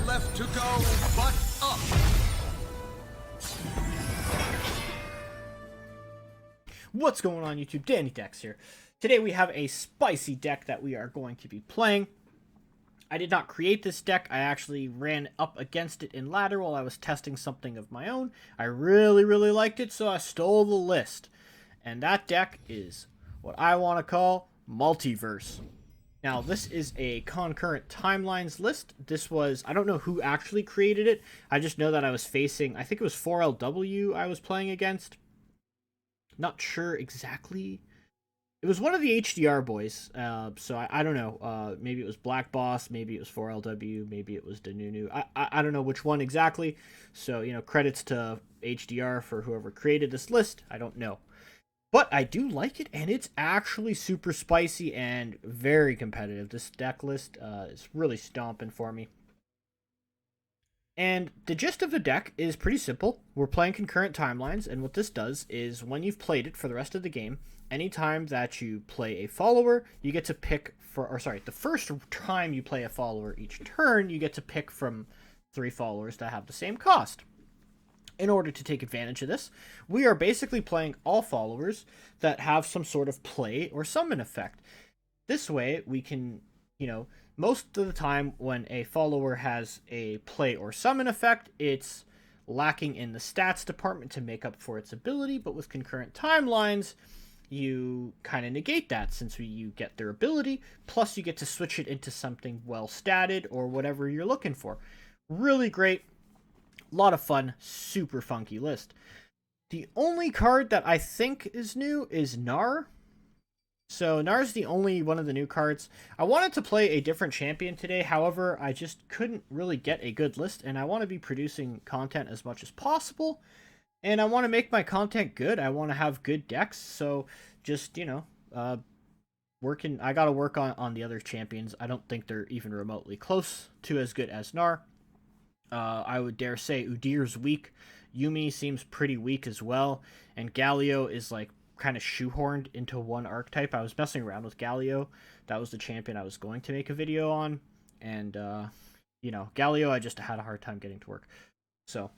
left to go but up. What's going on YouTube? Dannydecks here. Today we have a spicy deck that we are going to be playing. I did not create this deck. I actually ran up against it in ladder while I was testing something of my own. I really liked it, so I stole the list. And that deck is what I want to call Multiverse. Now, this is a concurrent timelines list. This was, I don't know who actually created it. I just know that I was facing, I think it was 4LW I was playing against. Not sure exactly. It was one of the HDR boys, so I don't know. Maybe it was Black Boss, maybe it was 4LW, maybe it was Danunu. I don't know which one exactly. So, you know, credits to HDR for whoever created this list. I don't know. But I do like it, and it's actually super spicy and very competitive. This deck list is really stomping for me. And the gist of the deck is pretty simple. We're playing concurrent timelines, and what this does is when you've played it for the rest of the game, anytime that you play a follower, you get to pick the first time you play a follower each turn, you get to pick from 3 followers that have the same cost. In order to take advantage of this, we are basically playing all followers that have some sort of play or summon effect. This way, we can, you know, most of the time when a follower has a play or summon effect, it's lacking in the stats department to make up for its ability, but with concurrent timelines, you kind of negate that since you get their ability, plus you get to switch it into something well statted or whatever you're looking for. Really great. A lot of fun, super funky list. The only card that I think is new is Gnar. So Gnar's the only one of the new cards. I wanted to play a different champion today, however, I just couldn't really get a good list, and I want to be producing content as much as possible, and I want to make my content good. I want to have good decks, so just, you know, I gotta work on the other champions. I don't think they're even remotely close to as good as Gnar. I would dare say Udyr's weak. Yuumi seems pretty weak as well. And Galio is like kind of shoehorned into one archetype. I was messing around with Galio. That was the champion I was going to make a video on. And, you know, Galio I just had a hard time getting to work. So,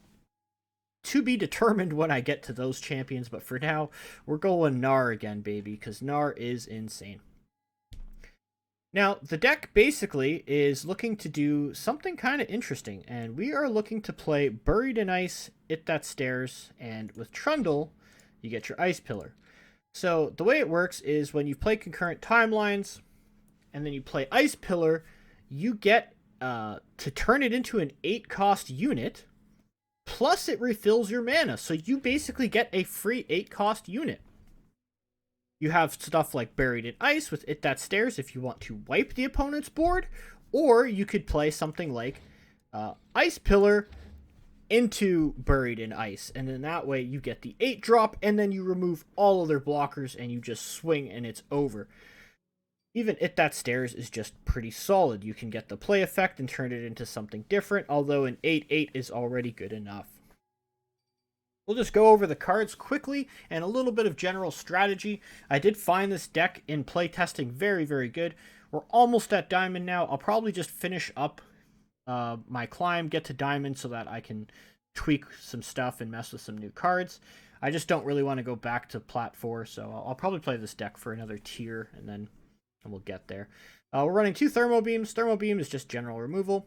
to be determined when I get to those champions. But for now, we're going Gnar again, baby. Because Gnar is insane. Now, the deck basically is looking to do something kind of interesting, and we are looking to play Buried in Ice, It That Stares, and with Trundle, you get your Ice Pillar. So, the way it works is when you play concurrent timelines, and then you play Ice Pillar, you get to turn it into an 8-cost unit, plus it refills your mana, so you basically get a free 8-cost unit. You have stuff like Buried in Ice with It That Stares if you want to wipe the opponent's board, or you could play something like Ice Pillar into Buried in Ice, and then that way you get the 8-drop, and then you remove all of their blockers, and you just swing, and it's over. Even It That Stares is just pretty solid. You can get the play effect and turn it into something different, although an 8/8 is already good enough. We'll just go over the cards quickly and a little bit of general strategy. I did find this deck in playtesting very good. We're almost at Diamond now. I'll probably just finish up my climb, get to Diamond so that I can tweak some stuff and mess with some new cards. I just don't really want to go back to Plat 4, so I'll probably play this deck for another tier and then we'll get there. We're running 2 Thermo Beams. Thermo Beam is just general removal.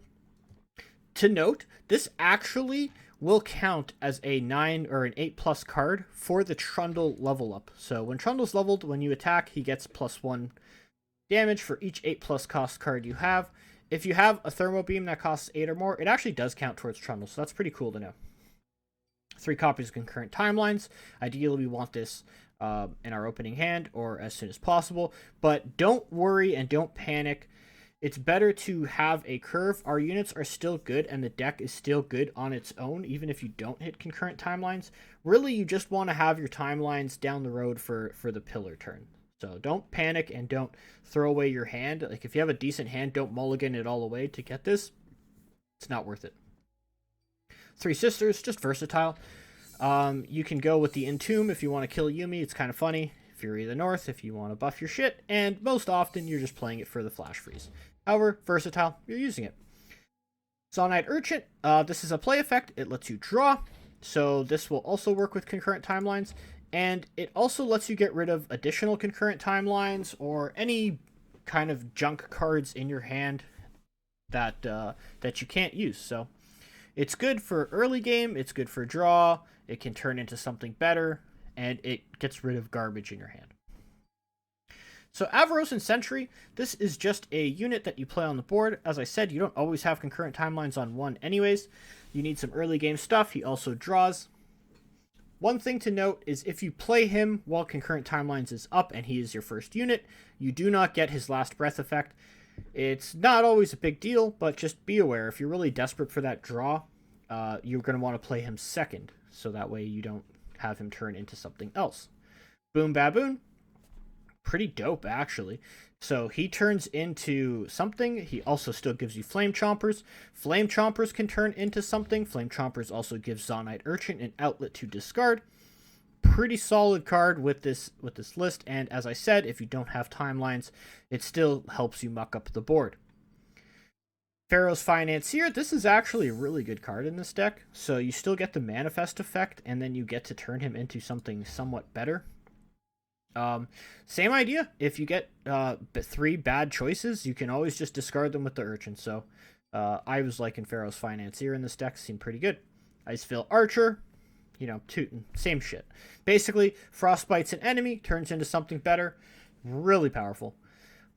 To note, this actually will count as a 9 or an 8+ card for the Trundle level up. So when Trundle's leveled, when you attack, he gets +1 damage for each 8+ cost card you have. If you have a Thermo Beam that costs 8 or more, it actually does count towards Trundle, so that's pretty cool to know. 3 copies of Concurrent Timelines. Ideally, we want this in our opening hand or as soon as possible, but don't worry and don't panic. It's better to have a curve. Our units are still good, and the deck is still good on its own, even if you don't hit concurrent timelines. Really, you just want to have your timelines down the road for the pillar turn. So don't panic and don't throw away your hand. Like, if you have a decent hand, don't mulligan it all away to get this. It's not worth it. 3 Sisters, just versatile. You can go with the Entomb if you want to kill Yuumi. It's kind of funny. Fury of the North if you want to buff your shit, and most often you're just playing it for the flash freeze. However, versatile, you're using it. Zaunite Urchin, this is a play effect. It lets you draw, so this will also work with concurrent timelines, and it also lets you get rid of additional concurrent timelines or any kind of junk cards in your hand that that you can't use. So it's good for early game, it's good for draw, it can turn into something better, and it gets rid of garbage in your hand. So Avarosan Sentry, this is just a unit that you play on the board. As I said, you don't always have concurrent timelines on one anyways. You need some early game stuff. He also draws. One thing to note is if you play him while concurrent timelines is up and he is your first unit, you do not get his last breath effect. It's not always a big deal, but just be aware. If you're really desperate for that draw, you're going to want to play him second, so that way you don't have him turn into something else. Boom Baboon. Pretty dope, actually. So he turns into something. He also still gives you Flame Chompers. Flame Chompers can turn into something. Flame Chompers also gives Zaunite Urchin an outlet to discard. Pretty solid card with this list, and as I said, if you don't have timelines, it still helps you muck up the board. Pharaoh's Financier, this is actually a really good card in this deck. So you still get the Manifest effect, and then you get to turn him into something somewhat better. Same idea. If you get 3 bad choices, you can always just discard them with the Urchin. So I was liking Pharaoh's Financier in this deck. Seemed pretty good. Icefield Archer, you know, same shit. Basically, Frostbite's an enemy, turns into something better. Really powerful.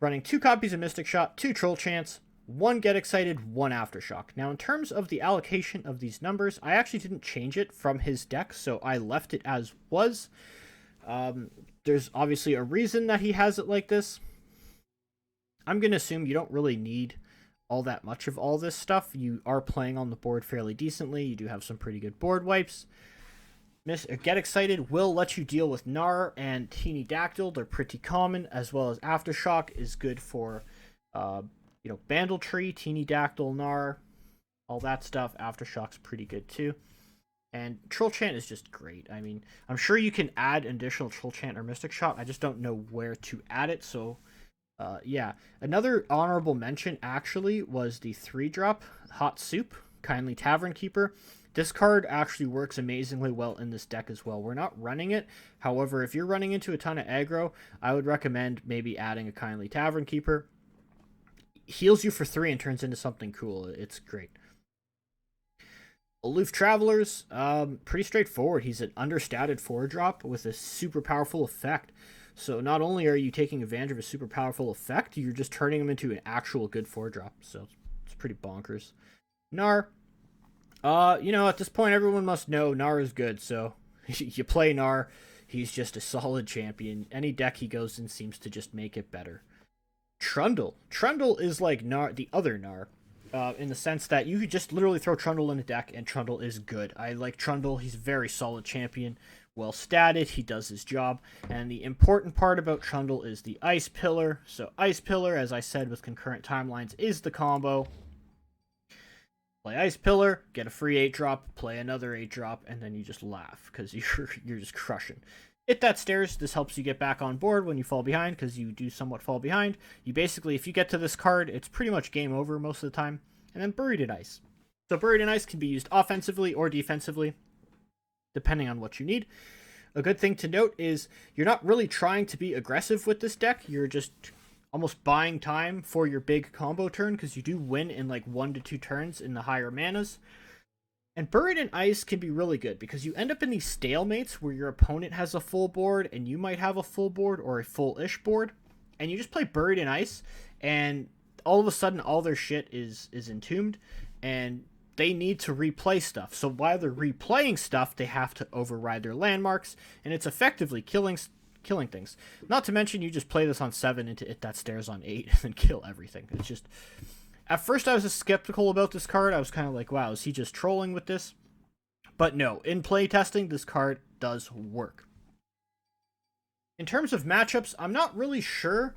Running 2 copies of Mystic Shot, 2 Troll Chants, 1 Get Excited, 1 Aftershock. Now, in terms of the allocation of these numbers, I actually didn't change it from his deck, so I left it as was. There's obviously a reason that he has it like this. I'm going to assume you don't really need all that much of all this stuff. You are playing on the board fairly decently. You do have some pretty good board wipes. Get Excited will let you deal with Gnar and Dannydecks. They're pretty common, as well as Aftershock is good for, Bandletree, Dannydecks, Gnar, all that stuff. Aftershock's pretty good too. And Troll Chant is just great. I mean, I'm sure you can add additional Troll Chant or Mystic Shot. I just don't know where to add it. So, yeah. Another honorable mention, actually, was the 3-drop Hot Soup, Kindly Tavern Keeper. This card actually works amazingly well in this deck as well. We're not running it. However, if you're running into a ton of aggro, I would recommend maybe adding a Kindly Tavern Keeper. Heals you for 3 and turns into something cool. It's great. Aloof Travelers, pretty straightforward. He's an understated 4-drop with a super powerful effect. So not only are you taking advantage of a super powerful effect, you're just turning him into an actual good 4-drop. So it's pretty bonkers. Gnar, at this point everyone must know Gnar is good. So you play Gnar, he's just a solid champion. Any deck he goes in seems to just make it better. Trundle is like Gnar, the other Gnar. In the sense that you could just literally throw Trundle in a deck and Trundle is good. I like Trundle. He's a very solid champion. Well statted. He does his job. And the important part about Trundle is the Ice Pillar. So Ice Pillar, as I said with concurrent timelines, is the combo. Play Ice Pillar, get a free 8-drop, play another 8-drop, and then you just laugh because you're just crushing. Hit that stairs. This helps you get back on board when you fall behind, because you do somewhat fall behind. You basically, if you get to this card, it's pretty much game over most of the time. And then Buried in Ice. So Buried in Ice can be used offensively or defensively, depending on what you need. A good thing to note is you're not really trying to be aggressive with this deck. You're just almost buying time for your big combo turn, because you do win in like 1 to 2 turns in the higher manas. And Buried in Ice can be really good because you end up in these stalemates where your opponent has a full board and you might have a full board or a full-ish board. And you just play Buried in Ice and all of a sudden all their shit is entombed and they need to replay stuff. So while they're replaying stuff, they have to override their landmarks, and it's effectively killing things. Not to mention you just play this on 7 and to hit that stairs on 8 and kill everything. It's just... At first, I was skeptical about this card. I was kind of like, wow, is he just trolling with this? But no, in playtesting, this card does work. In terms of matchups, I'm not really sure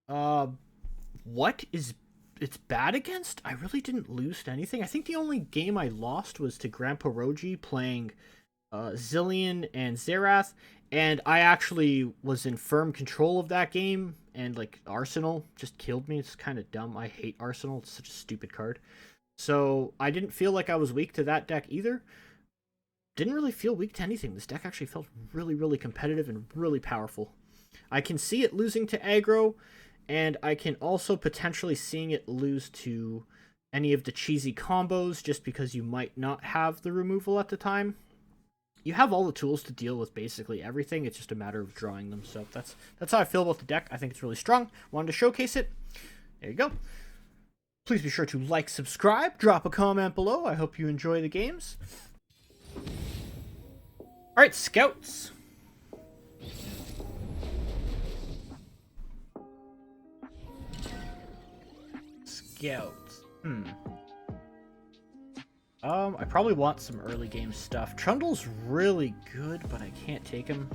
what it's bad against. I really didn't lose to anything. I think the only game I lost was to Grandpa Roji playing Zilean and Xerath, and I actually was in firm control of that game, and like Arsenal just killed me. It's kind of dumb. I hate Arsenal. It's such a stupid card. So I didn't feel like I was weak to that deck either. Didn't really feel weak to anything. This deck actually felt really, really competitive and really powerful. I can see it losing to aggro, and I can also potentially seeing it lose to any of the cheesy combos just because you might not have the removal at the time. You have all the tools to deal with basically everything. It's just a matter of drawing them. So that's how I feel about the deck. I think it's really strong. Wanted to showcase it. There you go. Please be sure to like, subscribe, drop a comment below. I hope you enjoy the games. Alright, Scouts. Scouts. I probably want some early game stuff. Trundle's really good, but I can't take him.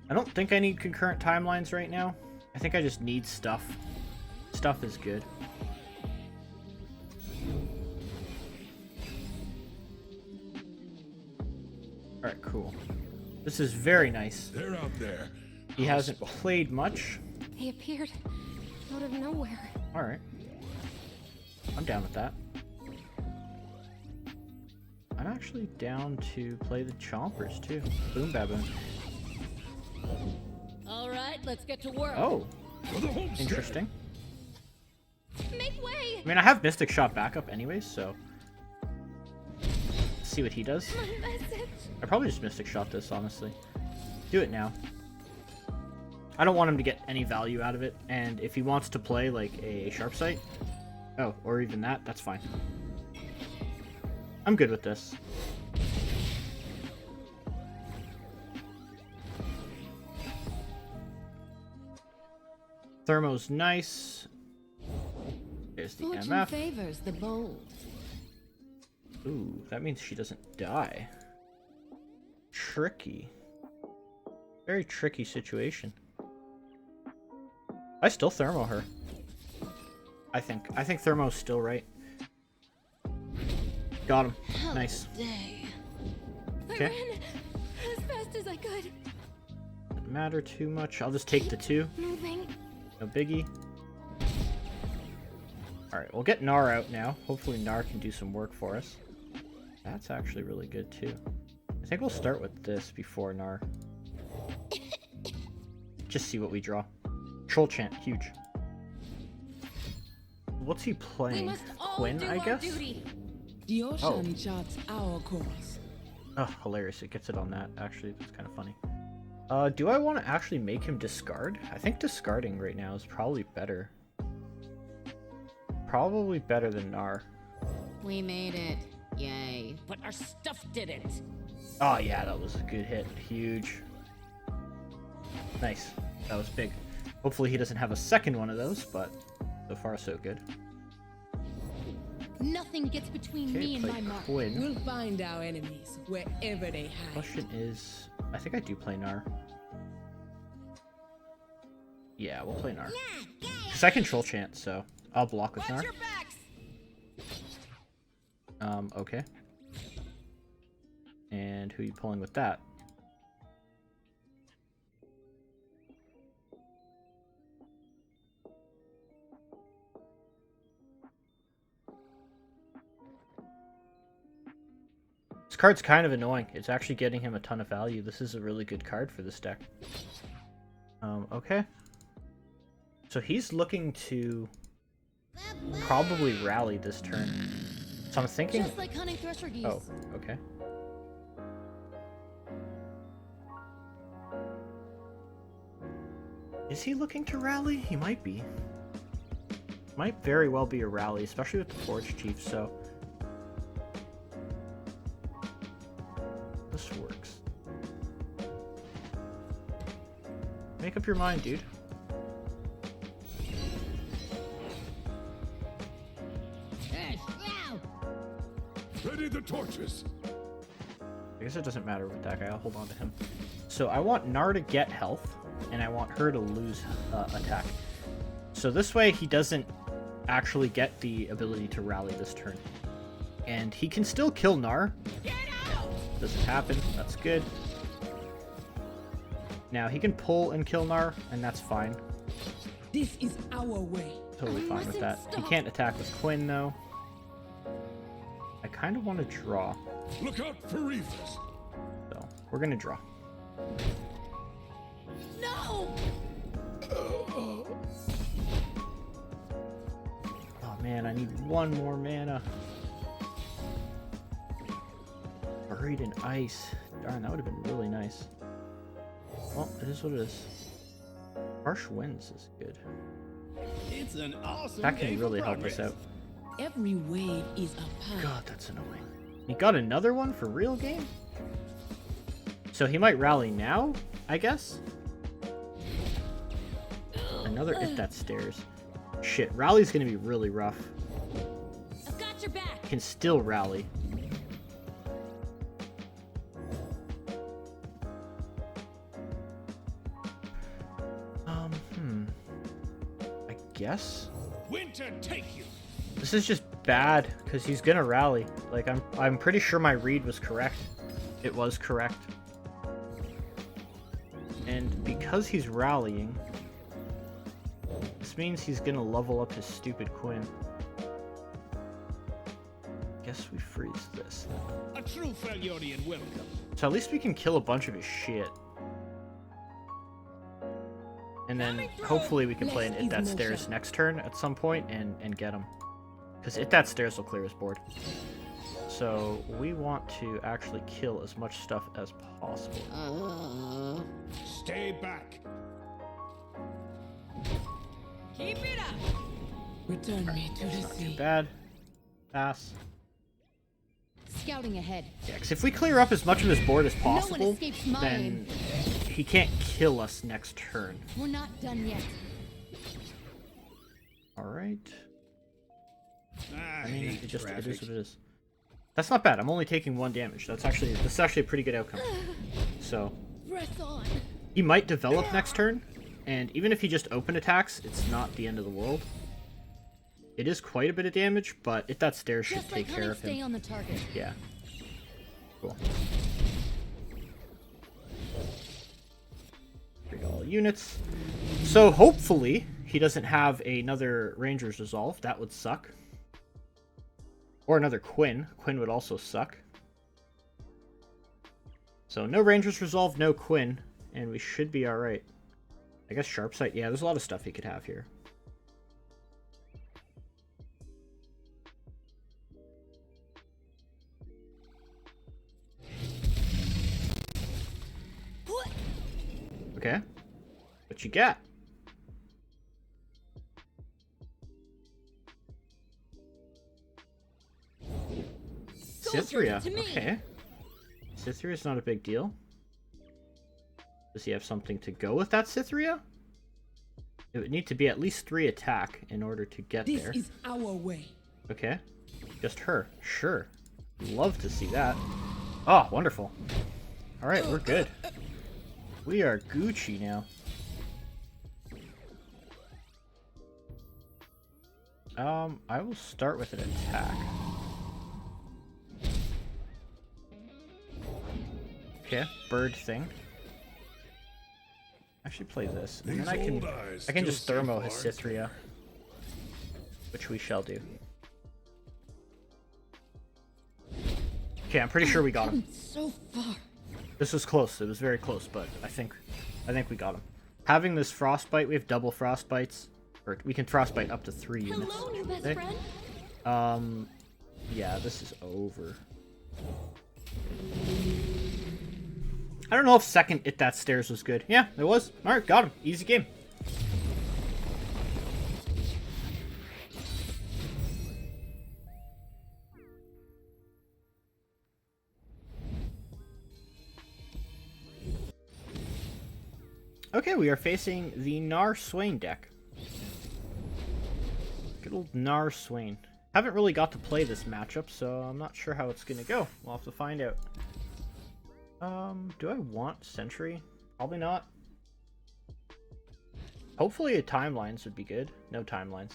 I don't think I need concurrent timelines right now. I think I just need stuff. Stuff is good. Alright, cool. This is very nice. They're out there. He hasn't played much. He appeared out of nowhere. Alright. I'm down with that. I'm actually down to play the Chompers too. Boom Baboon. Alright, let's get to work. Oh. Interesting. Make way! I mean, I have Mystic Shot backup anyways, so... Let's see what he does. My message. I probably just Mystic Shot this, honestly. Do it now. I don't want him to get any value out of it, and if he wants to play, like, a Sharp Sight, oh, or even that, that's fine. I'm good with this. Thermo's nice. There's the Fortune MF. favors the bold. Ooh, that means she doesn't die. Tricky. Very tricky situation. I still Thermo her. I think Thermo's still right. Got him. Nice. Okay. I ran as fast as I could. Doesn't matter too much. I'll just take the 2. Moving. No biggie. Alright, we'll get Gnar out now. Hopefully Gnar can do some work for us. That's actually really good too. I think we'll start with this before Gnar. Just see what we draw. Troll Chant, huge. What's he playing? Quinn, I guess? The ocean Oh. charts our course. Oh, hilarious. It gets it on that. Actually, that's kind of funny. Do I want to actually make him discard? I think discarding right now is probably better. Probably better than Gnar. We made it. Yay. But our stuff didn't. Oh yeah, that was a good hit. Huge. Nice. That was big. Hopefully he doesn't have a second one of those, but so far so good. Nothing gets between me and play my mark. Quinn. We'll find our enemies wherever they hide. Question is, I think I do play Gnar. Yeah, we'll play Gnar. Because I control Chant, so I'll block with Gnar. Okay. And who are you pulling with that? This card's kind of annoying. It's actually getting him a ton of value. This is a really good card for this deck. Okay. So he's looking to probably rally this turn. So I'm thinking... Just like hunting thresher geese. Oh, okay. Is he looking to rally? He might be. Might very well be a rally, especially with the Forge Chief, so... This works. Make up your mind, dude. Ready the torches. I guess it doesn't matter with that guy. I'll hold on to him. So I want Gnar to get health, and I want her to lose attack. So this way he doesn't actually get the ability to rally this turn. And he can still kill Gnar. Doesn't happen. That's good. Now he can pull and kill Gnar, and that's fine. This is our way. Totally fine with that. He can't attack with Quinn, though. I kind of want to draw. Look out for reavers. So, we're going to draw. No! Oh man, I need one more mana. Buried in ice. Darn, that would have been really nice. Well, it is what it is. Harsh winds is good. It's an awesome That can day really for help us progress. out. Every wave is a path. God, that's annoying. He got another one for real game? So he might rally now, I guess? Another if that stairs. Shit, rally's gonna be really rough. I've got your back. Can still rally. I guess? Winter take you. This is just bad, because he's gonna rally. Like, I'm pretty sure my read was correct. It was correct. And because he's rallying, this means he's gonna level up his stupid Quinn. Guess we freeze this then. A true Freljordian welcome. So at least we can kill a bunch of his shit. And then hopefully we can play an It That Stairs next turn at some point and get him. Because It That Stairs will clear his board. So we want to actually kill as much stuff as possible. Stay back. Keep it up! Return me to the Not too sea. bad. Pass. Scouting ahead. Yeah, because if we clear up as much of his board as No one possible, escapes then mine. he can't kill us next turn. We're not done yet. Alright. I I mean, hate it is traffic. what it is. That's not bad. I'm only taking 1 damage. That's actually a pretty good outcome. So Press on. he might develop next turn, and even if he just open attacks, it's not the end of the world. It is quite a bit of damage, but If That Stairs should Just like take care honey, of stay him. on the target. Yeah. Cool. Bring all units. So hopefully he doesn't have another Ranger's Resolve. That would suck. Or another Quinn. Quinn would also suck. So no Ranger's Resolve, no Quinn, and we should be alright. I guess Sharp Sight. Yeah, there's a lot of stuff he could have here. Okay. What you got? Soldier, Cytheria. to me. Okay. Cytheria's not a big deal. Does he have something to go with that Cytheria? It would need to be at least 3 attack in order to get This there. is our way. Okay. Just her. Sure. Love to see that. Oh, wonderful. Alright, we're good. We are Gucci now. I will start with an attack. Okay, bird thing. Actually play this, and then I can just thermo his Cytheria, which we shall do. Okay, I'm pretty sure we got him. So far. This was close. It was very close, but I think we got him. Having this frostbite, we have double frostbites, or we can frostbite up to 3 units. Hello, new best Okay. friend. Yeah, this is over. I don't know if second It That Stairs was good. Yeah, it was. Alright, got him. Easy game. Okay, we are facing the Gnar Swain deck. Good old Gnar Swain. Haven't really got to play this matchup, so I'm not sure how it's gonna go. We'll have to find out. Do I want Sentry? Probably not. Hopefully timelines would be good. No timelines.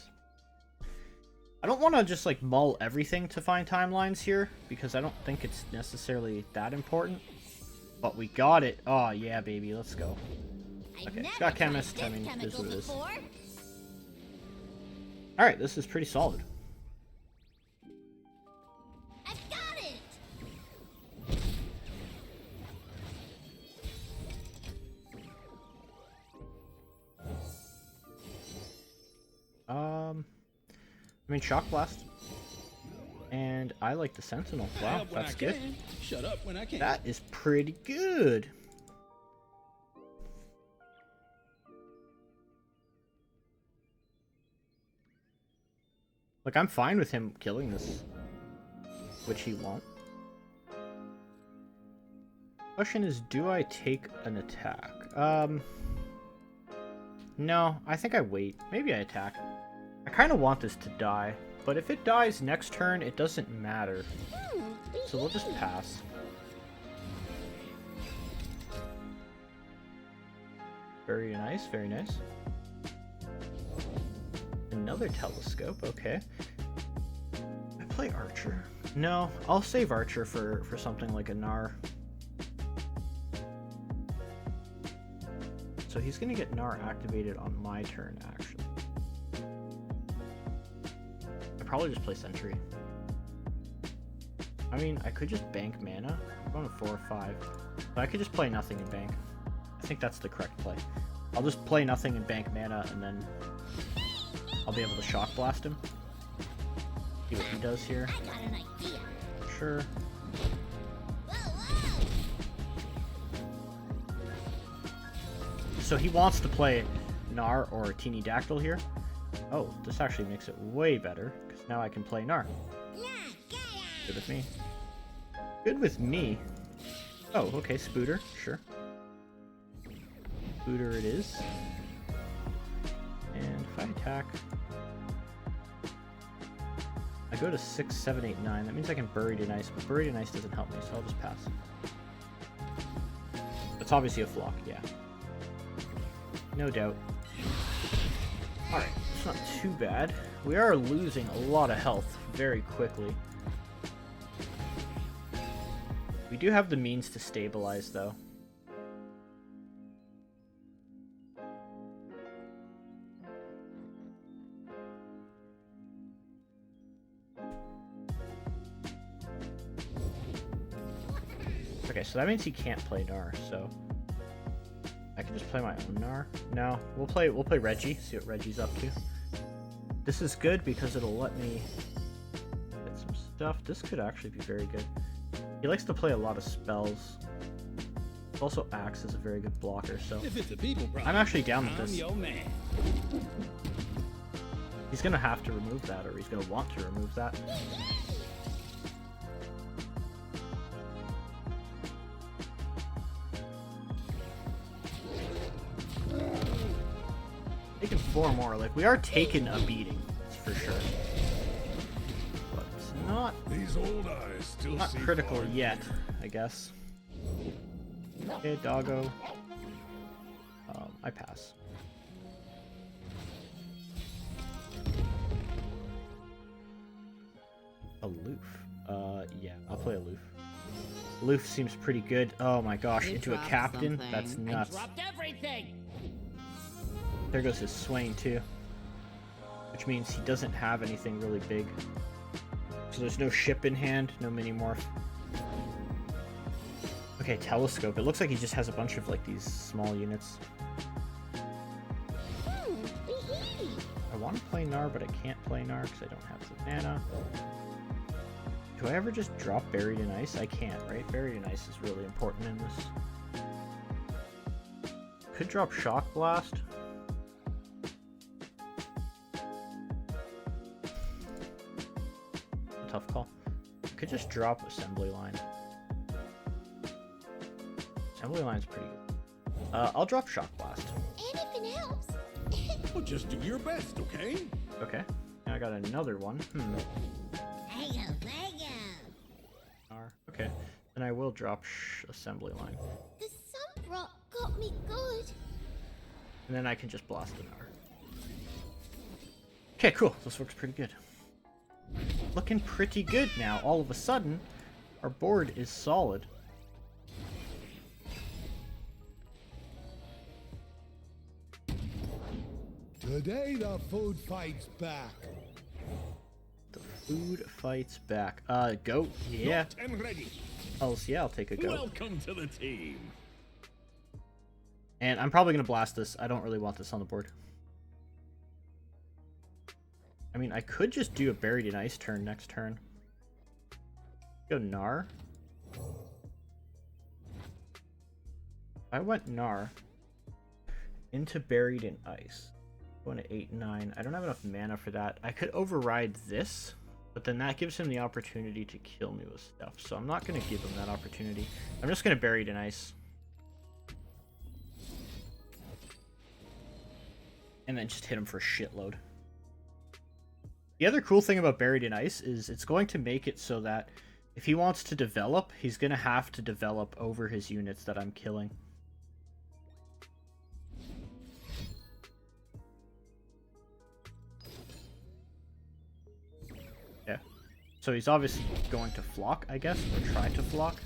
I don't want to just like mull everything to find timelines here, because I don't think it's necessarily that important. But we got it. Oh yeah, baby, let's go. Okay, got Chemist. I mean, this is what it is. Alright, this is pretty solid. I've I mean, Shock Blast. And I like the Sentinel. Wow, Help when that's I good. can. Shut up when I can. That is pretty good. Like, I'm fine with him killing this, which he won't. Question is, do I take an attack? No, I think I wait. Maybe I attack. I kind of want this to die, but if it dies next turn, it doesn't matter. So we'll just pass. Very nice, very nice. Another telescope, okay. I play Archer. No, I'll save Archer for something like a Gnar. So he's gonna get Gnar activated on my turn, actually. I probably just play Sentry. I mean, I could just bank mana. I'm going to 4 or 5. But I could just play nothing and bank. I think that's the correct play. I'll just play nothing and bank mana, and then I'll be able to Shock Blast him. See what he does here. I got an idea. Sure. So he wants to play Gnar or Teeny Dactyl here. Oh, this actually makes it way better, because now I can play Gnar. Good with me. Good with me. Oh, okay, Spooter, sure. Spooter it is. And if I attack, I go to 6, 7, 8, 9. That means I can Bury to Ice, but Bury to Ice doesn't help me, so I'll just pass. It's obviously a flock, yeah. No doubt. Alright, it's not too bad. We are losing a lot of health very quickly. We do have the means to stabilize, though. Okay, so that means he can't play Gnar, so I can just play my own Gnar. No, we'll play Reggie, see what Reggie's up to. This is good because it'll let me get some stuff. This could actually be very good. He likes to play a lot of spells. Also acts as a very good blocker, so If it's a people problem, I'm actually down with I'm this. your man. He's gonna have to remove that, or he's gonna want to remove that. Taking 4 more, like we are taking a beating, that's for sure. But it's not These old eyes still not see critical far. yet, I guess. Okay, doggo. I pass. Aloof. Yeah, I'll play Aloof. Aloof seems pretty good. Oh my gosh, You into a dropped captain? something. That's I nuts. dropped everything. There goes his Swain too. Which means he doesn't have anything really big. So there's no ship in hand, no mini-morph. Okay, telescope. It looks like he just has a bunch of like these small units. I want to play Gnar, but I can't play Gnar because I don't have the mana. Do I ever just drop Buried in Ice? I can't, right? Buried in Ice is really important in this. Could drop Shock Blast. Tough call. Could just drop Assembly Line. Assembly Line's pretty good. I'll drop Shock Blast. Anything helps. Well, just do your best, okay? Okay. Now I got another one. Okay. Then I will drop Assembly Line. The sun rock got me good. And then I can just blast the Gnar. Okay, cool. This works pretty good. Looking pretty good now. All of a sudden, our board is solid. Today the food fights back. The food fights back. Goat. Yeah. Locked and ready. Yeah, I'll take a goat. Welcome to the team. And I'm probably going to blast this. I don't really want this on the board. I mean, I could just do a Buried in Ice turn next turn. Go Gnar. I went Gnar into Buried in Ice. Going to 8-9. I don't have enough mana for that. I could override this, but then that gives him the opportunity to kill me with stuff. So I'm not going to give him that opportunity. I'm just going to Buried in Ice. And then just hit him for a shitload. The other cool thing about Buried in Ice is it's going to make it so that if he wants to develop, he's going to have to develop over his units that I'm killing. Yeah. So he's obviously going to flock, I guess, or try to flock.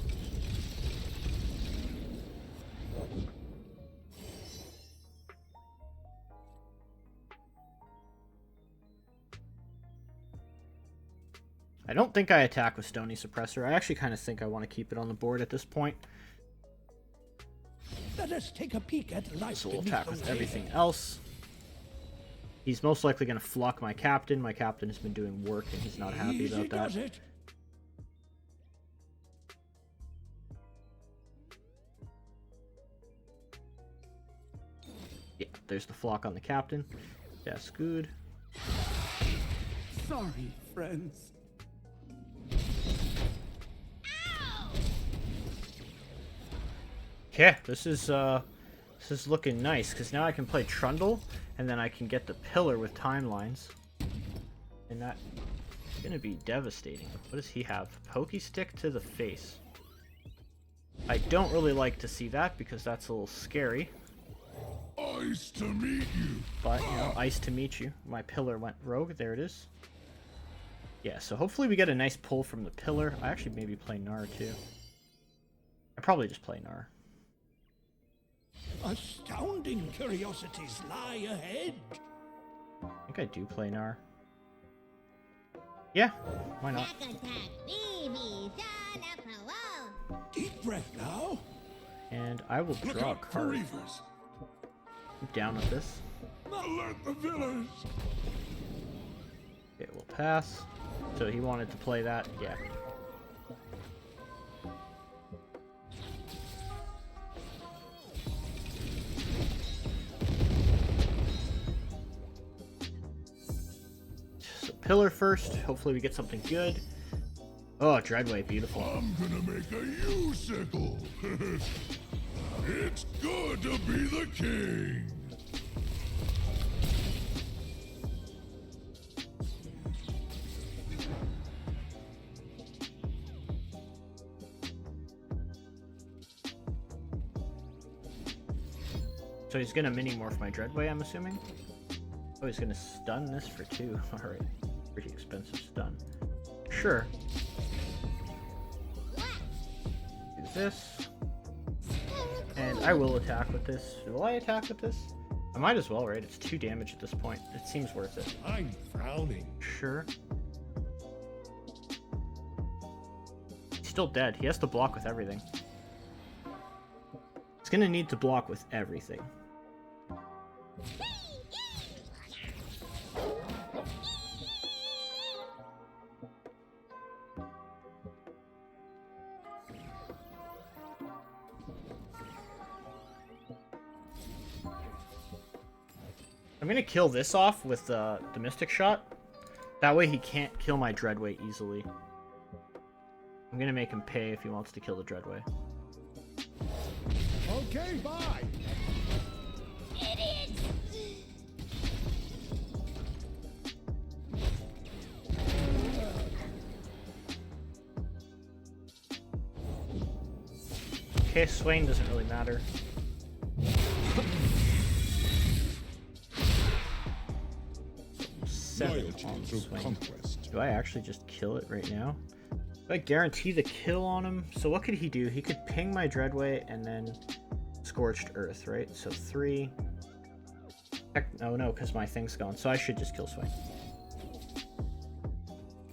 I don't think I attack with Stony Suppressor. I actually kind of think I want to keep it on the board at this point. Let us take a peek at life. So we'll attack with everything else. He's most likely going to flock my captain. My captain has been doing work and he's not happy about that. Yeah, there's the flock on the captain. That's good. Sorry, friends. Yeah, this is looking nice because now I can play Trundle and then I can get the pillar with timelines, and that's gonna be devastating. What does he have? Pokey stick to the face. I don't really like to see that because that's a little scary. Ice to meet you. But you know, ice to meet you. My pillar went rogue. There it is. Yeah, so hopefully we get a nice pull from the pillar. I actually maybe play Gnar too. I probably just play Gnar. Astounding curiosities lie ahead. I think I do play Gnar. Yeah, why not? Deep breath now. And I will Look draw a out for card. reavers. I'm down with this. Alert the village. Okay, we'll pass. So he wanted to play that, yeah. So pillar first. Hopefully we get something good. Oh, Dreadway, beautiful. I'm gonna make a U-sickle. It's good to be the king. So he's gonna mini morph my Dreadway, I'm assuming. Oh, he's gonna stun this for 2. Alright. Pretty expensive stun. Sure. Do this. And I will attack with this. Will I attack with this? I might as well, right? It's 2 damage at this point. It seems worth it. I'm frowning. Sure. He's still dead. He has to block with everything. He's gonna need to block with everything. I'm gonna kill this off with the Mystic Shot. That way he can't kill my Dreadway easily. I'm gonna make him pay if he wants to kill the Dreadway. Okay, bye. Idiots! Okay, Swain doesn't really matter. Loyalty On through Swain. conquest. Do I actually just kill it right now? Do I guarantee the kill on him? So what could he do? He could ping my Dreadway and then Scorched Earth, right? So 3. Heck, oh no, because my thing's gone. So I should just kill Swain.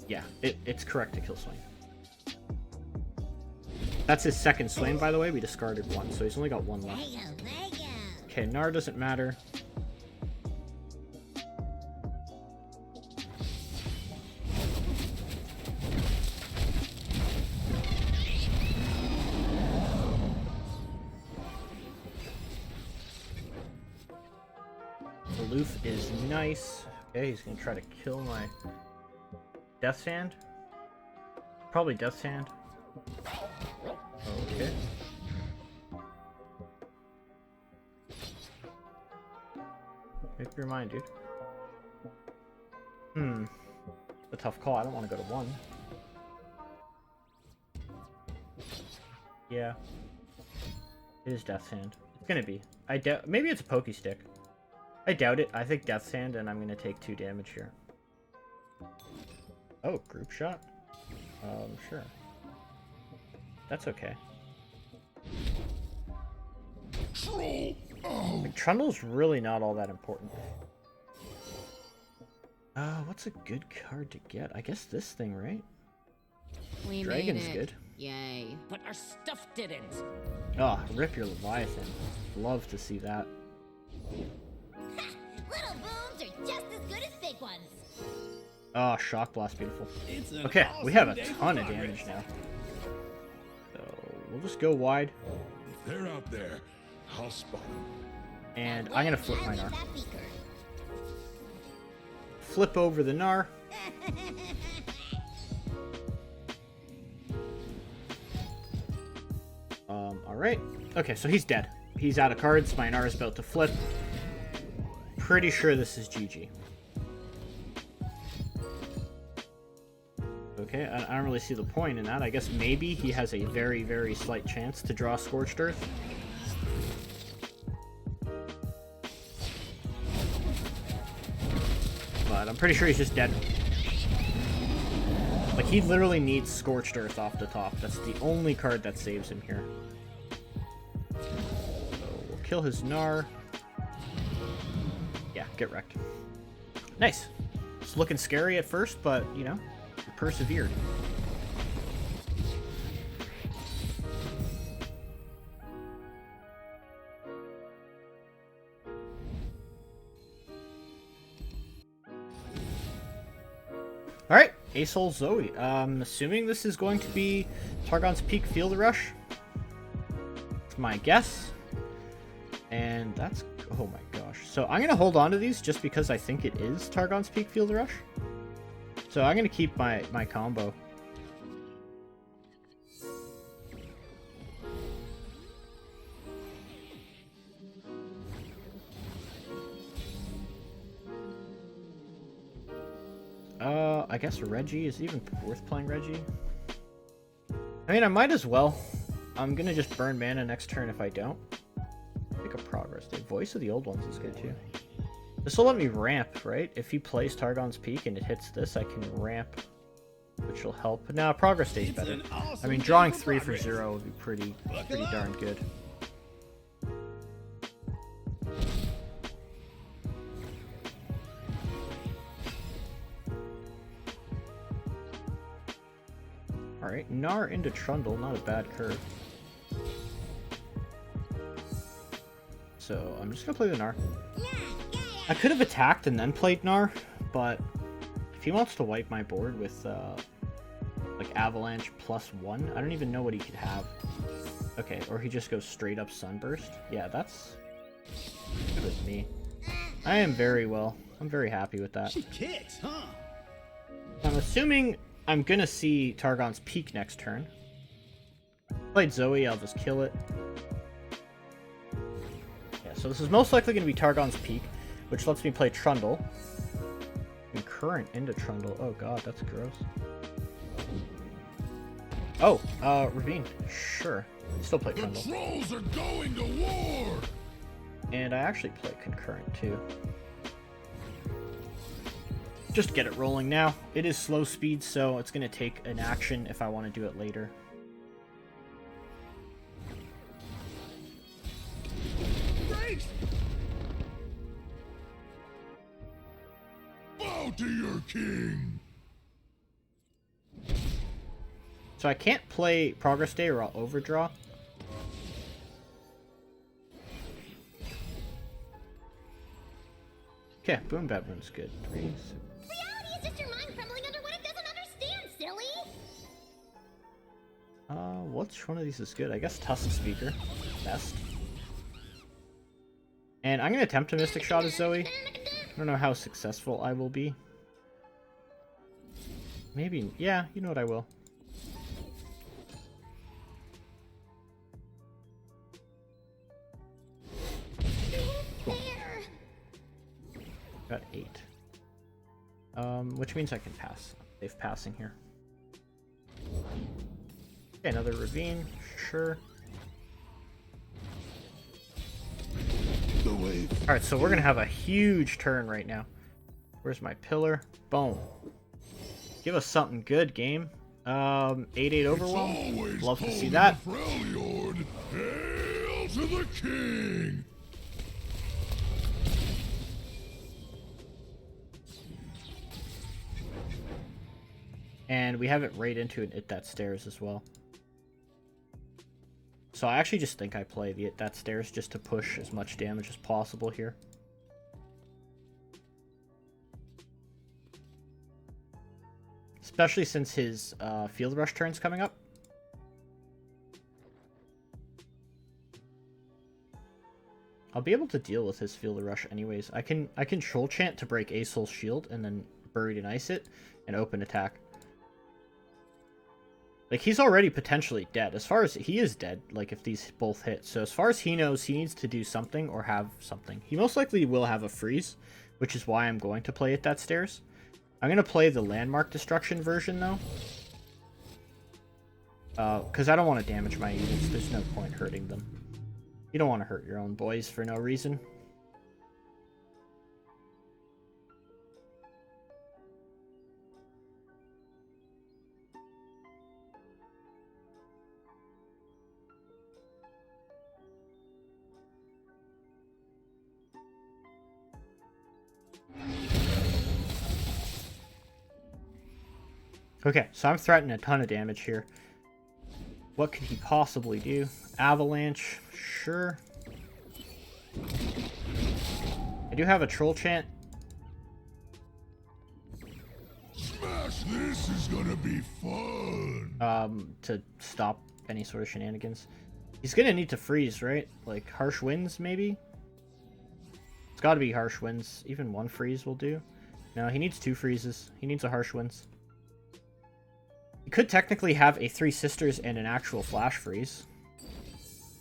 Yeah, it's correct to kill Swain. That's his second Swain, by the way. We discarded 1, so he's only got 1 left. Okay, Gnar doesn't matter. Aloof is nice. Okay, he's gonna try to kill my Death's Hand. Probably Death's Hand. Okay. Make up your mind, dude. A tough call. I don't want to go to 1. Yeah. It is Death's Hand. It's gonna be. I doubt. Maybe it's a Pokey Stick. I doubt it. I think Death's Hand, and I'm gonna take 2 damage here. Oh, group shot? Sure. That's okay. Troll! Oh! Like, Trundle's really not all that important. What's a good card to get? I guess this thing, right? We Dragon's made it. good. Yay. But our stuff didn't. Oh, rip your Leviathan. Love to see that. Little booms are just as good as big ones. Oh, Shock Blast, beautiful. It's an Okay, we have a awesome day for ton of progress. damage now. So, we'll just go wide. If they're out there, I'll spot them. And I'm gonna flip my I leave Gnar. that beaker. Flip over the Gnar. Alright. Okay, so he's dead. He's out of cards. My Gnar is about to flip. Pretty sure this is GG. Okay, I don't really see the point in that. I guess maybe he has a very, very slight chance to draw Scorched Earth. But I'm pretty sure he's just dead. Like, he literally needs Scorched Earth off the top. That's the only card that saves him here. So we'll kill his Gnar. Yeah, get wrecked. Nice. It's looking scary at first, but, you know, we persevered. Alright, Asol Zoe. I'm assuming this is going to be Targon's Peak Field Rush. That's my guess. And that's... oh my gosh. So I'm going to hold on to these just because I think it is Targon's Peak Field Rush. So I'm going to keep my combo. I guess Reggie is even worth playing Reggie. I mean, I might as well. I'm gonna just burn mana next turn if I don't. Pick a progress day. Voice of the Old Ones is good too. This will let me ramp, right? If he plays Targon's Peak and it hits this, I can ramp, which will help. Now, progress day is It's better. an awesome I mean, day drawing for 3 for progress. 0 would be pretty darn good. Alright, Gnar into Trundle, not a bad curve. So, I'm just gonna play the Gnar. I could have attacked and then played Gnar, but if he wants to wipe my board with, like, Avalanche +1, I don't even know what he could have. Okay, or he just goes straight up Sunburst. Yeah, that's good with me. I am I'm very happy with that. She kicks, huh? I'm assuming I'm gonna see Targon's Peak next turn. Played Zoe, I'll just kill it. Yeah, so this is most likely gonna be Targon's Peak, which lets me play Trundle. Concurrent into Trundle. Oh god, that's gross. Oh, Ravine. Sure. Still play The Trundle. trolls are going to war! And I actually play Concurrent too. Just get it rolling now. It is slow speed, so it's going to take an action if I want to do it later. Great! Bow to your king! So I can't play Progress Day or I'll overdraw. Okay, Boom Bad Run's good. 3, 6. Reality is just your mind crumbling under what it doesn't understand, silly. Which one of these is good? I guess Tusk Speaker. Best. And I'm going to attempt a Mystic Shot as Zoe. I don't know how successful I will be. Maybe, yeah, you know what, I will. Got 8. Which means I can pass. Safe passing here. Okay, another ravine, sure. Alright, so we're gonna have a huge turn right now. Where's my pillar? Boom. Give us something good, game. 8-8 overwhelm. Love to see that. Freljord, hail to the king! And we have it right into an It That Stairs as well. So I actually just think I play the It That Stairs just to push as much damage as possible here. Especially since his Field Rush turn's coming up. I'll be able to deal with his Field Rush anyways. I can Troll Chant to break Asol's shield and then Buried and Ice it and open attack. Like, he's already potentially dead. As far as he is dead, like, if these both hit. So as far as he knows, he needs to do something or have something. He most likely will have a freeze, which is why I'm going to play It That Stairs. I'm going to play the Landmark Destruction version, though. Because I don't want to damage my units. There's no point hurting them. You don't want to hurt your own boys for no reason. Okay, so I'm threatening a ton of damage here. What could he possibly do? Avalanche, sure. I do have a Troll Chant. Smash, this is gonna be fun! To stop any sort of shenanigans. He's gonna need to freeze, right? Like, Harsh Winds, maybe? It's gotta be Harsh Winds. Even one freeze will do. No, he needs 2 freezes. He needs a Harsh Winds. You could technically have a 3 Sisters and an actual Flash Freeze.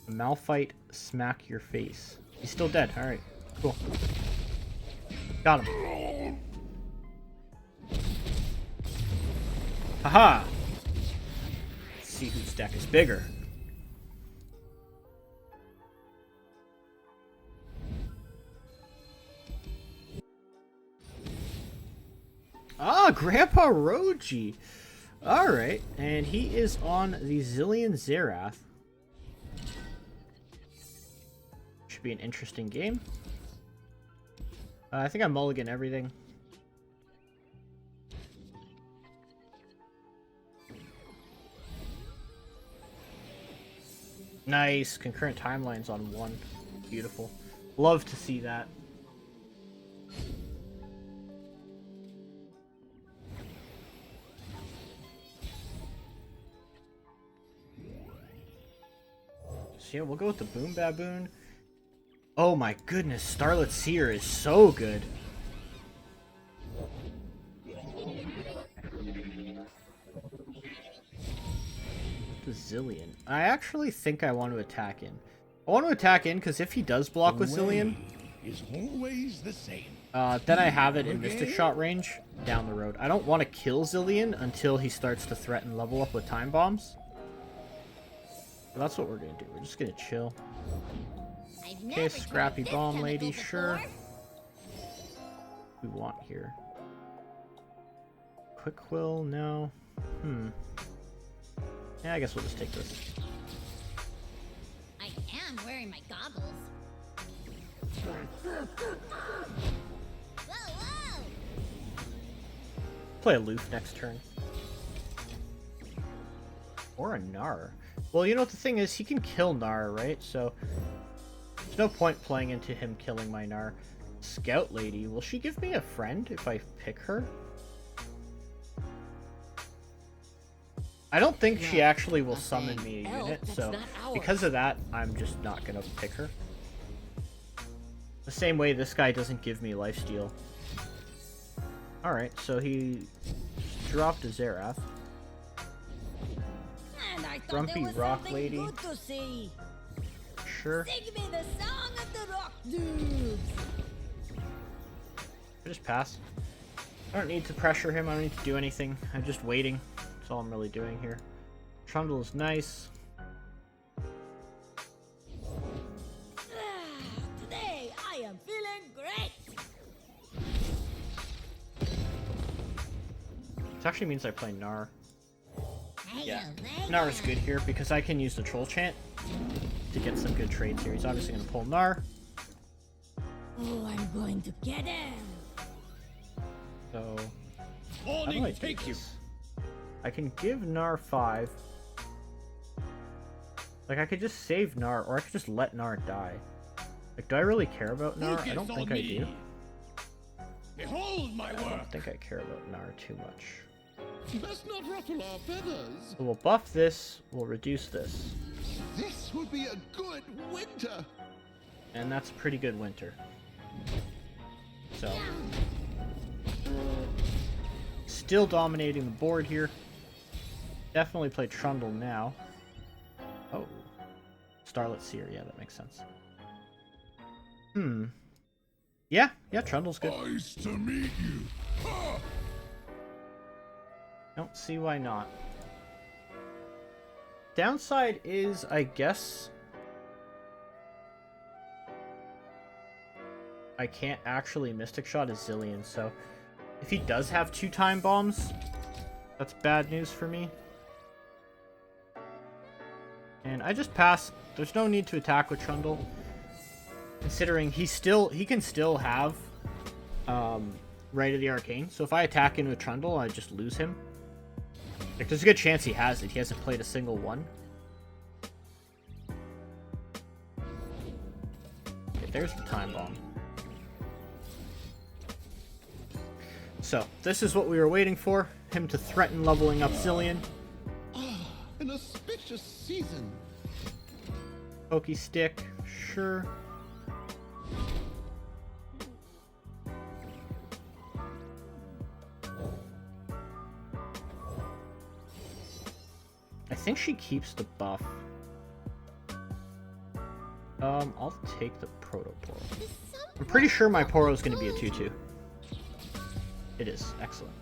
Malphite, smack your face. He's still dead. Alright, cool. Got him. Haha! Let's see whose deck is bigger. Ah, Grandpa Roji! Alright, and he is on the Zilean Xerath. Should be an interesting game. I think I mulligan everything. Nice, concurrent timelines on 1. Beautiful. Love to see that. So yeah, we'll go with the Boom Baboon. Oh my goodness, Starlit Seer is so good. The Zilean. I actually think I want to attack in. I want to attack in because if he does block with Zilean, is always the same. then I have it in Mystic Shot range down the road. I don't want to kill Zilean until he starts to threaten level up with Time Bombs. So that's what we're going to do. We're just going to chill. Okay, Scrappy Bomb Lady, sure. We want here. Quick Quill, no. Yeah, I guess we'll just take this. I am wearing my goggles. Whoa, whoa! Play Aloof next turn. Or a Gnar. Well, you know what the thing is? He can kill Gnar, right? So there's no point playing into him killing my Gnar. Scout Lady, will she give me a friend if I pick her? I don't think she actually will summon me a unit, so because of that, I'm just not gonna pick her. The same way this guy doesn't give me lifesteal. Alright, so he dropped a Xerath. And I thought Grumpy there was rock something lady. good to see. Sure. Sing me the song of the rock dudes. I just pass. I don't need to pressure him. I don't need to do anything. I'm just waiting. That's all I'm really doing here. Trundle is nice. Today I am feeling great. This actually means I play Gnar. Yeah. Gnar is good here because I can use the Troll Chant to get some good trades here. He's obviously going to pull Gnar. Oh, I'm going to get him. So, how do I do this? I can give Gnar 5. Like, I could just save Gnar, or I could just let Gnar die. Like, do I really care about Gnar? I don't think I do. Behold my I work. don't think I care about Gnar too much. Let's not ruffle our feathers. So we'll buff this, we'll reduce this. This would be a good winter. And that's a pretty good winter. So, still dominating the board here. Definitely play Trundle now. Oh. Starlit Seer, yeah, that makes sense. Yeah, Trundle's good. Nice to meet you. Ha! Don't see why not. Downside is, I guess, I can't actually Mystic Shot as Zilean, so if he does have 2 time bombs, that's bad news for me. And I just pass. There's no need to attack with Trundle, considering he can still have Rite of the Arcane. So if I attack in with Trundle, I just lose him. Like, there's a good chance he has it. He hasn't played a single one. Okay, there's the time bomb. So, this is what we were waiting for. Him to threaten leveling up Zilean. An auspicious season. Pokey stick, sure. I think she keeps the buff. I'll take the Proto Poro. I'm pretty sure my Poro is going to be a 2/2. It is. Excellent.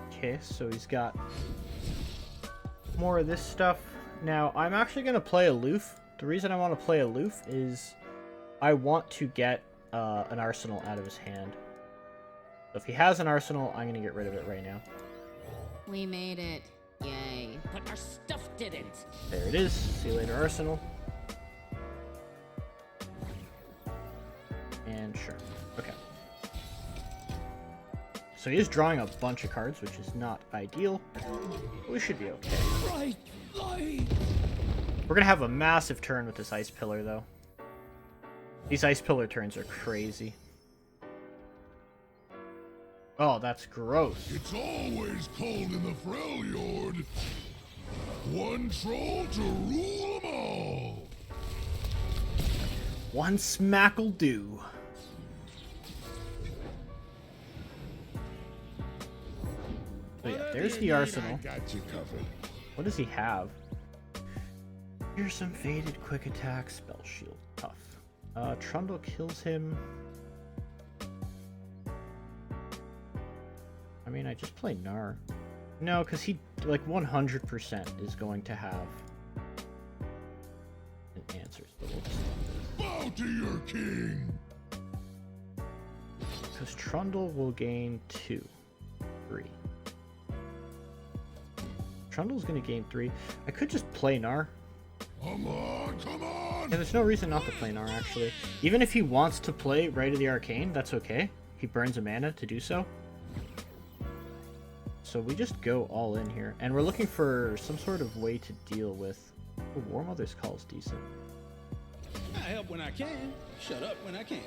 Okay, so he's got more of this stuff. Now, I'm actually going to play Aloof. The reason I want to play Aloof is I want to get an arsenal out of his hand. So if he has an arsenal, I'm going to get rid of it right now. We made it. Yay. But our stuff didn't. There it is. See you later, arsenal. And sure. Okay. So he is drawing a bunch of cards, which is not ideal. But we should be okay. Bright light. We're going to have a massive turn with this Ice Pillar, though. These Ice Pillar turns are crazy. Oh, that's gross. It's always cold in the Freljord. One troll to rule them all. One smack'll do. So yeah, there's the arsenal. I got you covered. What does he have? Here's some faded quick attack, spell shield, tough. Trundle kills him. I mean, I just play Gnar. No, because he, like, 100% is going to have an answers, but we'll just Bow to your king. because Trundle will gain 2, 3. Trundle's gonna gain 3. I could just play Gnar. Come on, come on. Yeah, there's no reason not to play Gnar, actually. Even if he wants to play Rite of the Arcane, that's okay. He burns a mana to do so. So we just go all in here. And we're looking for some sort of way to deal with... Oh, War Mother's Call is decent. I help when I can. Shut up when I can't.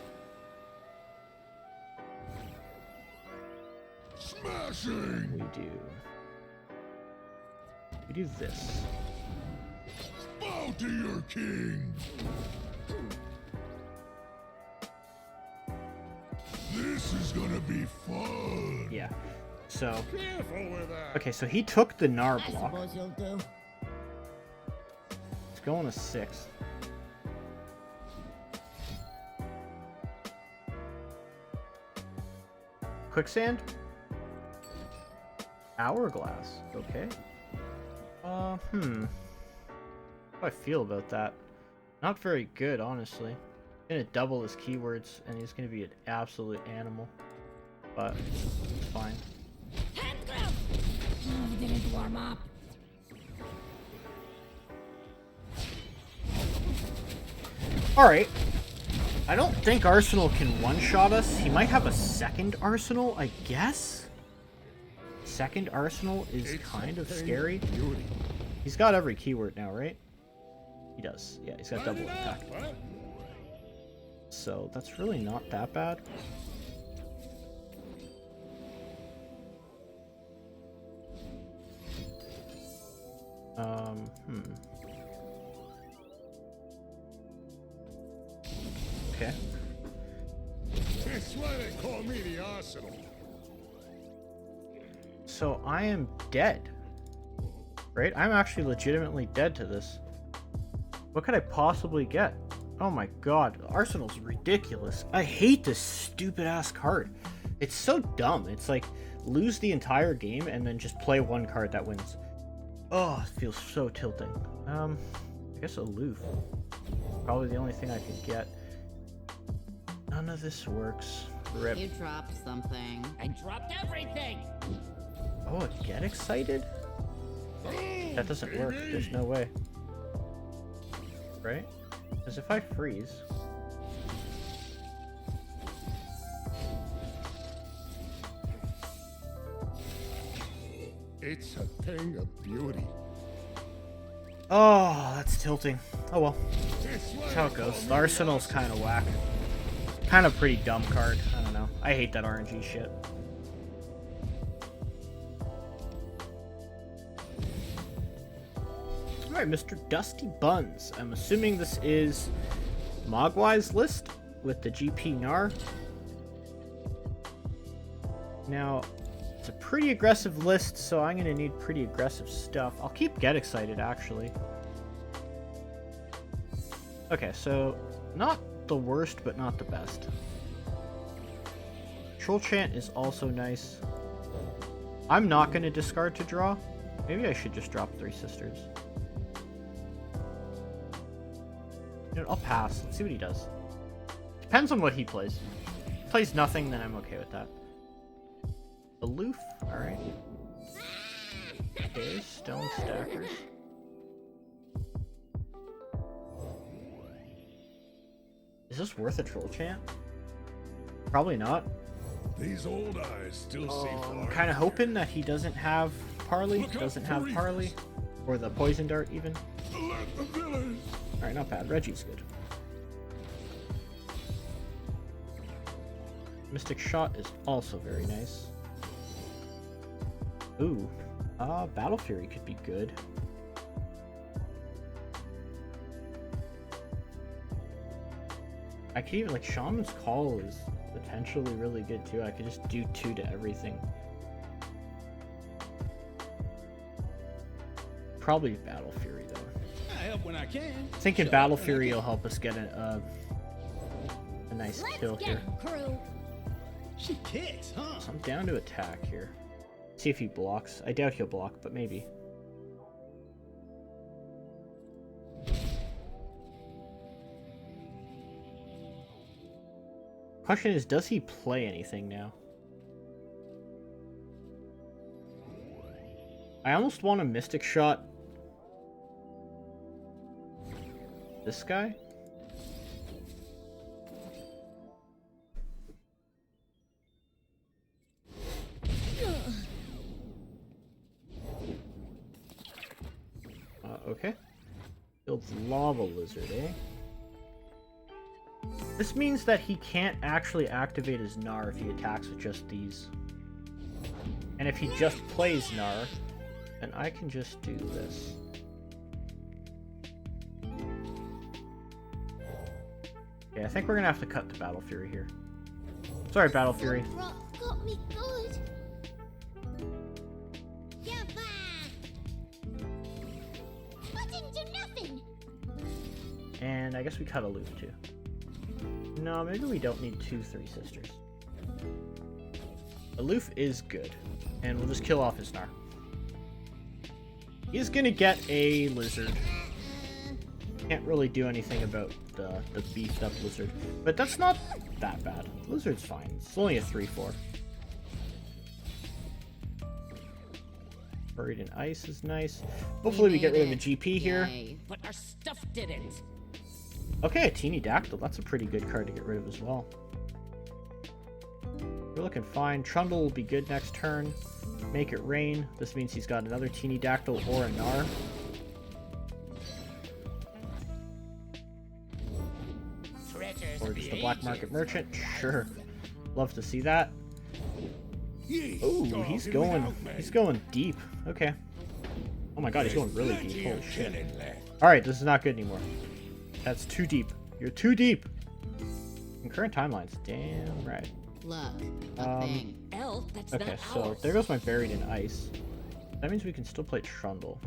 Smashing. We do this. Bow to your king. This is gonna be fun. Yeah. So, Careful with that. okay, so he took the Gnar I block. suppose you'll do. It's going to 6. Quicksand? Hourglass. Okay. How do I feel about that? Not very good, honestly. Gonna double his keywords, and he's gonna be an absolute animal. But it's fine. Hand grab! Oh, we didn't warm up. Alright. I don't think Arsenal can one-shot us. He might have a second Arsenal, I guess? Second Arsenal is kind of scary. He's got every keyword now, right? He does. Yeah, he's got double attack. So that's really not that bad. Okay. That's why they call me the Arsenal. So I am dead. Right? I'm actually legitimately dead to this. What could I possibly get? Oh my god, Arsenal's ridiculous. I hate this stupid ass card. It's so dumb. It's like lose the entire game and then just play one card that wins. Oh, it feels so tilting. I guess Aloof. Probably the only thing I could get. None of this works. Rip. You dropped something. I dropped everything. Oh, get excited? That doesn't work. There's no way. Right? Because if I freeze... It's a thing of beauty. Oh, that's tilting. Oh well. That's That's how it goes. The Arsenal's kind of whack. Kind of pretty dumb card. I don't know. I hate that RNG shit. Alright, Mr. Dusty Buns. I'm assuming this is Mogwai's list with the GP Gnar. Now, it's a pretty aggressive list, so I'm going to need pretty aggressive stuff. I'll keep Get Excited, actually. Okay, so not the worst, but not the best. Troll Chant is also nice. I'm not going to discard to draw. Maybe I should just drop 3 Sisters. You know, I'll pass. Let's see what he does. Depends on what he plays. If he plays nothing, then I'm okay with that. Aloof. Alright. Okay, Stone Stackers. Is this worth a Troll Chant? Probably not. These old eyes still see I'm far. kind of hoping that he doesn't have Parley, doesn't have Parley, or the Poison Dart even. Let the villain. Alright, not bad. Reggie's good. Mystic Shot is also very nice. Ooh. Battle Fury could be good. I could even, like, Shaman's Call is potentially really good too. I could just do 2 to everything. Probably Battle Fury though. I help when I can. Thinking Shut Battle up when I Fury can. will help us get a nice kill Let's here. get 'em, crew. She kicks, huh? So I'm down to attack here. See if he blocks. I doubt he'll block, but maybe. Question is, does he play anything now? I almost want a Mystic Shot. This guy? Okay. Builds Lava Lizard, eh? This means that he can't actually activate his Gnar if he attacks with just these. And if he just plays Gnar, then I can just do this. Okay, I think we're gonna have to cut to Battle Fury here. Sorry, Battle Fury. Rock got me good. Yeah, I didn't do nothing. And I guess we cut Aloof too. No, maybe we don't need 2 3 sisters. Aloof is good. And we'll just kill off his Gnar. He's gonna get a lizard. Can't really do anything about the beefed up lizard. But that's not that bad. Lizard's fine. It's only a 3/4. Buried in ice is nice. Hopefully we get rid of the GP here. Yay. But our stuff didn't. Okay, a teeny dactyl. That's a pretty good card to get rid of as well. We're looking fine. Trundle will be good next turn. Make it rain. This means he's got another teeny dactyl or a Gnar. Or just a black market merchant. Sure. Love to see that. Oh, he's going deep. Okay. Oh my god, he's going really deep. Holy shit. Alright, this is not good anymore. That's too deep. You're too deep. Concurrent timelines. Damn right. Look, a thing. Elf, that's Okay, not so ours. there goes my buried in ice. That means we can still play Trundle.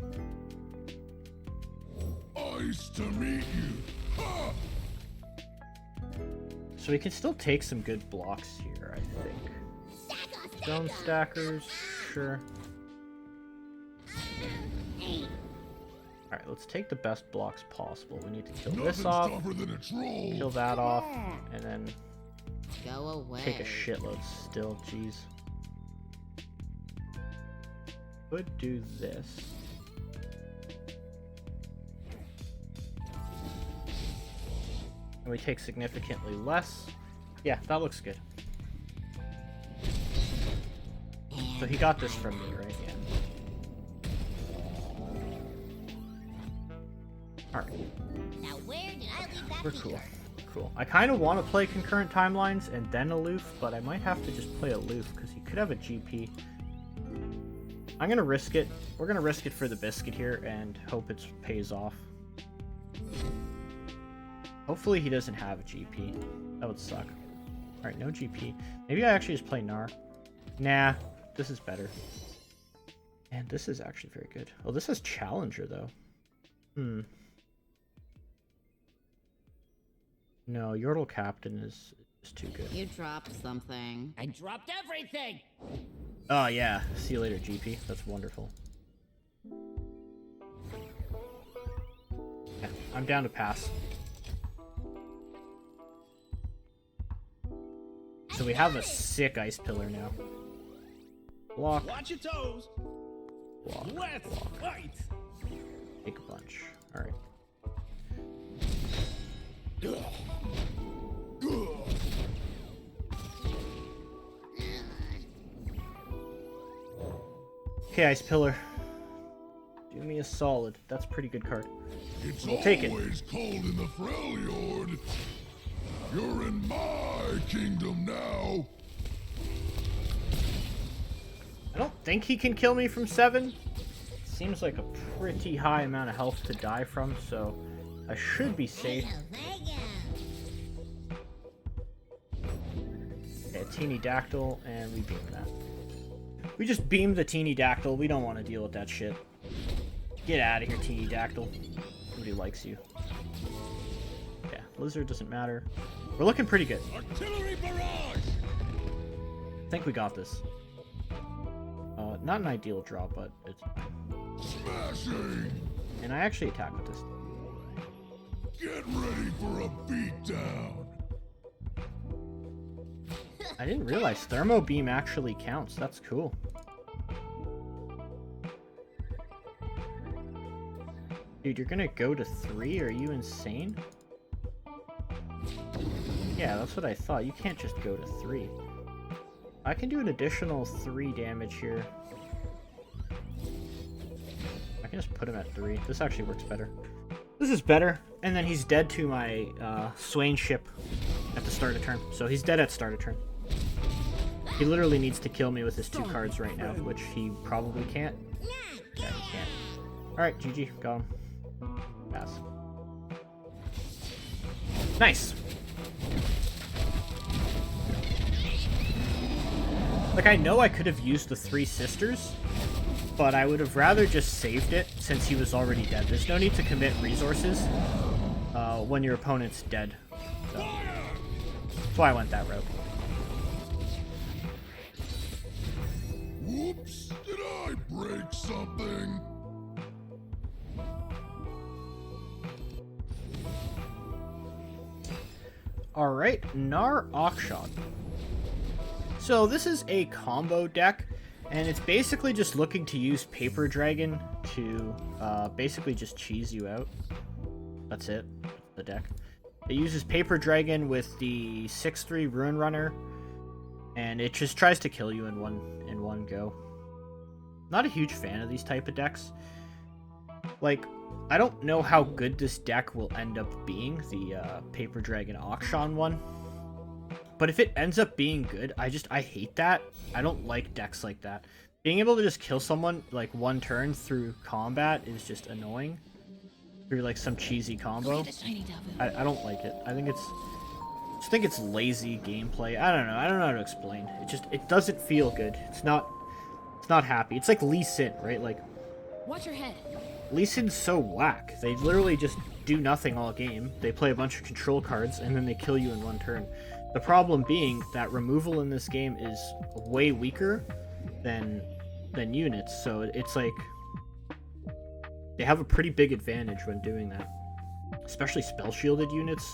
Ice to meet you. Ha! So we can still take some good blocks here, I think. Stone stackers, sure. Alright, let's take the best blocks possible. We need to kill this Nothing's off, tougher than a troll. kill that off, and then Go away. take a shitload still, jeez. Could do this. And we take significantly less. Yeah, that looks good. So he got this from me, right? Yeah. Alright, Now where did I leave that we're beaker? cool. Cool. I kind of want to play concurrent timelines and then Aloof, but I might have to just play Aloof because he could have a GP. I'm going to risk it. We're going to risk it for the biscuit here and hope it pays off. Hopefully he doesn't have a GP. That would suck. Alright, no GP. Maybe I actually just play Gnar. Nah, this is better. And this is actually very good. Oh, this has Challenger, though. No, Yordle Captain is too good. You dropped something. I dropped everything. Oh, yeah. See you later, GP. That's wonderful. Yeah, I'm down to pass. So we have a sick ice pillar now. Block, Watch your toes. block, Let's block. fight. Take a bunch. Alright. Okay, ice pillar. Do me a solid. That's a pretty good card. It's We'll take it. always cold in the Freljord. You're in my kingdom now. I don't think he can kill me from 7. Seems like a pretty high amount of health to die from, so I should be safe. Okay, a teeny dactyl, and we beam that. We just beamed the teeny dactyl. We don't want to deal with that shit. Get out of here, teeny dactyl. Nobody likes you. Yeah, lizard doesn't matter. We're looking pretty good. Artillery barrage. I think we got this. Not an ideal draw, but it's... Smashing. And I actually attack with this. Get ready for a beatdown. I didn't realize Thermo Beam actually counts. That's cool. Dude, you're gonna go to 3? Are you insane? Yeah, that's what I thought. You can't just go to 3. I can do an additional 3 damage here. I can just put him at 3. This actually works better. This is better. And then he's dead to my Swain ship at the start of turn. So he's dead at start of turn. He literally needs to kill me with his 2 cards right now, which he probably can't. Yeah, he can't. Alright, GG. Got him. Pass. Nice. Like, I know I could have used the Three Sisters, but I would have rather just saved it since he was already dead. There's no need to commit resources when your opponent's dead. So, that's why I went that route. Whoops! Did I break something? Alright, Gnar Akshan. So this is a combo deck, and it's basically just looking to use Paper Dragon to basically just cheese you out. That's it, the deck. It uses Paper Dragon with the 6/3 Ruin Runner, and it just tries to kill you in one go. Not a huge fan of these type of decks. Like, I don't know how good this deck will end up being, the Paper Dragon Akshan one. But if it ends up being good, I hate that. I don't like decks like that. Being able to just kill someone, like, one turn through combat is just annoying. Through, like, some cheesy combo. I don't like it. I just think it's lazy gameplay. I don't know how to explain. It doesn't feel good. It's not happy. It's like Lee Sin, right? Like, Watch your head. Lee Sin's so whack. They literally just do nothing all game. They play a bunch of control cards, and then they kill you in one turn. The problem being that removal in this game is way weaker than units, so it's like they have a pretty big advantage when doing that. Especially spell shielded units.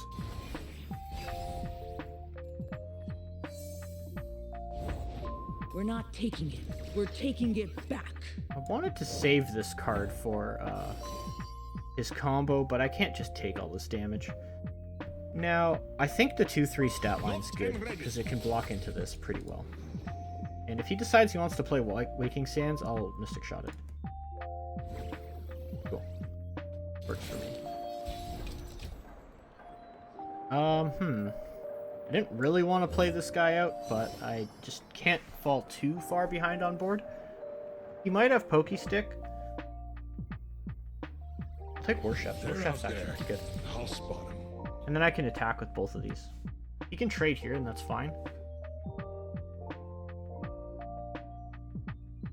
We're not taking it. We're taking it back. I wanted to save this card for his combo, but I can't just take all this damage. Now, I think the 2/3 stat line's good, because it can block into this pretty well. And if he decides he wants to play Waking Sands, I'll Mystic Shot it. Cool. Works for me. I didn't really want to play this guy out, but I just can't fall too far behind on board. He might have Pokey Stick. I'll take Warchef. Warchef's actually pretty good. I'll spot him. And then I can attack with both of these. He can trade here, and that's fine.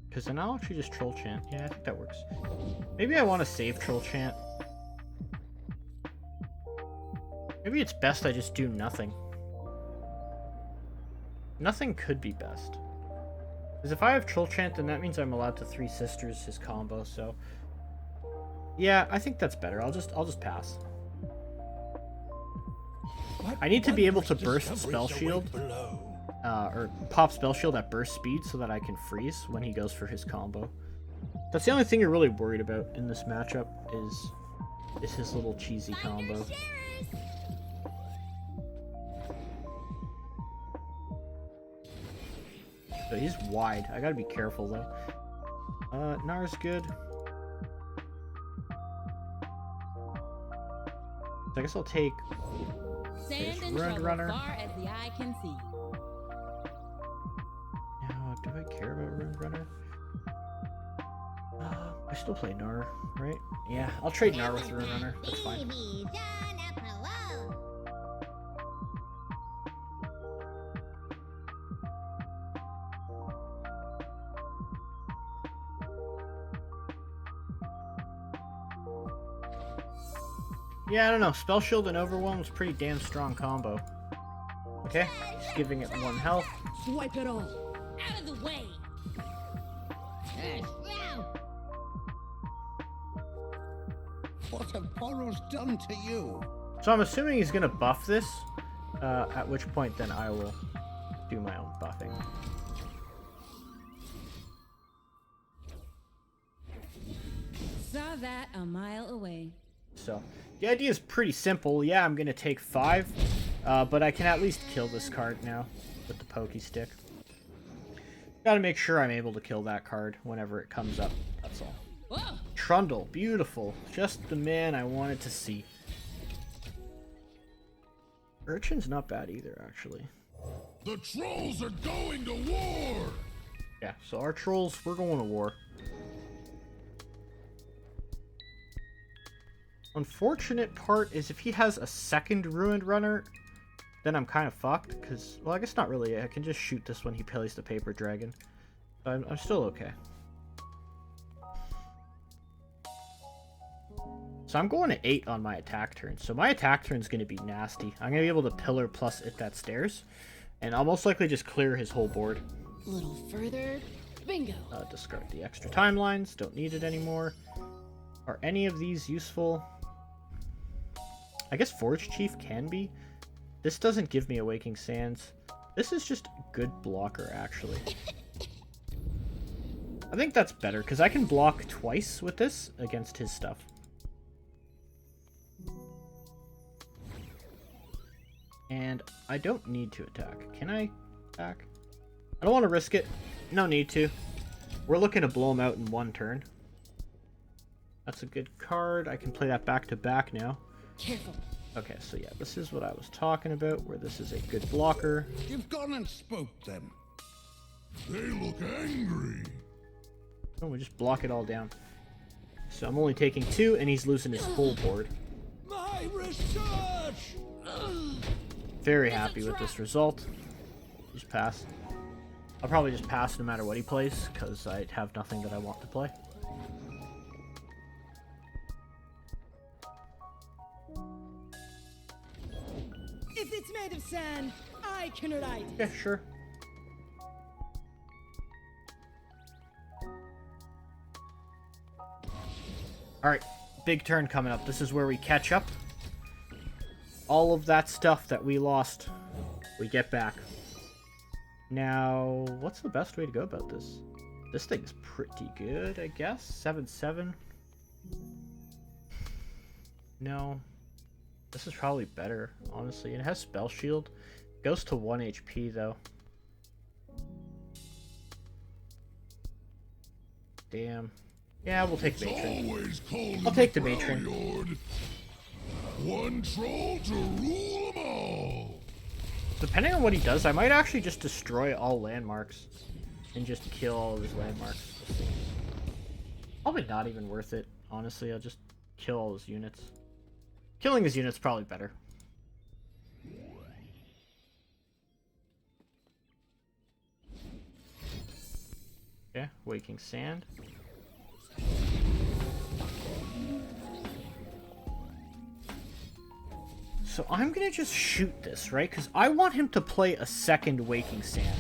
Because then I'll actually just Troll Chant. Yeah, I think that works. Maybe I want to save Troll Chant. Maybe it's best I just do nothing. Nothing could be best. Because if I have Troll Chant, then that means I'm allowed to Three Sisters his combo, so... Yeah, I think that's better. I'll just pass. I need to be able to burst Spell Shield. Or pop Spell Shield at burst speed so that I can freeze when he goes for his combo. That's the only thing you're really worried about in this matchup is his little cheesy combo. So he's wide. I gotta be careful though. Gnar's good. So I guess I'll take Sand and Ruined trouble Runner. far as the eye can see. Now, do I care about Ruined Runner? I still play Gnar, right? Yeah, I'll trade Gnar with Ruined Runner. That's fine. Baby, done up hello. Yeah, I don't know. Spell Shield and Overwhelm is pretty damn strong combo. Okay, just giving it 1 health. Swipe it all. Out of the way! What have Boros done to you? So I'm assuming he's gonna buff this, at which point then I will do my own buffing. Saw that a mile away. So, the idea is pretty simple. Yeah, I'm gonna take 5, but I can at least kill this card now with the Pokey Stick. Gotta make sure I'm able to kill that card whenever it comes up, that's all. Whoa! Trundle, beautiful. Just the man I wanted to see. Urchin's not bad either, actually. The trolls are going to war! Yeah, so our trolls, we're going to war. Unfortunate part is if he has a second Ruined Runner, then I'm kind of fucked, because, well, I guess not really. I can just shoot this when he plays the Paper Dragon. I'm still okay. So I'm going to 8 on my attack turn. So my attack turn is going to be nasty. I'm going to be able to pillar plus it that stairs. And I'll most likely just clear his whole board. A little further. Bingo. Discard the extra timelines. Don't need it anymore. Are any of these useful? I guess Forge Chief can be. This doesn't give me Awaking Sands. This is just good blocker, actually. I think that's better, because I can block twice with this against his stuff. And I don't need to attack. Can I attack? I don't want to risk it. No need to. We're looking to blow him out in one turn. That's a good card. I can play that back to back now. Careful. Okay, so yeah, this is what I was talking about, where this is a good blocker. You've gone and spooked them. They look angry. Oh, we just block it all down. So I'm only taking 2, and he's losing his whole board. My research! Very happy with this result. Just pass. I'll probably just pass no matter what he plays, because I have nothing that I want to play. If it's made of sand, I can write it. Yeah, sure. Alright, big turn coming up. This is where we catch up. All of that stuff that we lost, we get back. Now, what's the best way to go about this? This thing is pretty good, I guess. 7/7. No. This is probably better, honestly. It has Spell Shield. Goes to 1 HP, though. Damn. Yeah, we'll take Matron. I'll take the Matron. One troll to rule them all. Depending on what he does, I might actually just destroy all landmarks and just kill all of his landmarks. Probably not even worth it, honestly. I'll just kill all his units. Killing his units is probably better. Okay, Waking Sand. So I'm gonna just shoot this, right? Because I want him to play a second Waking Sand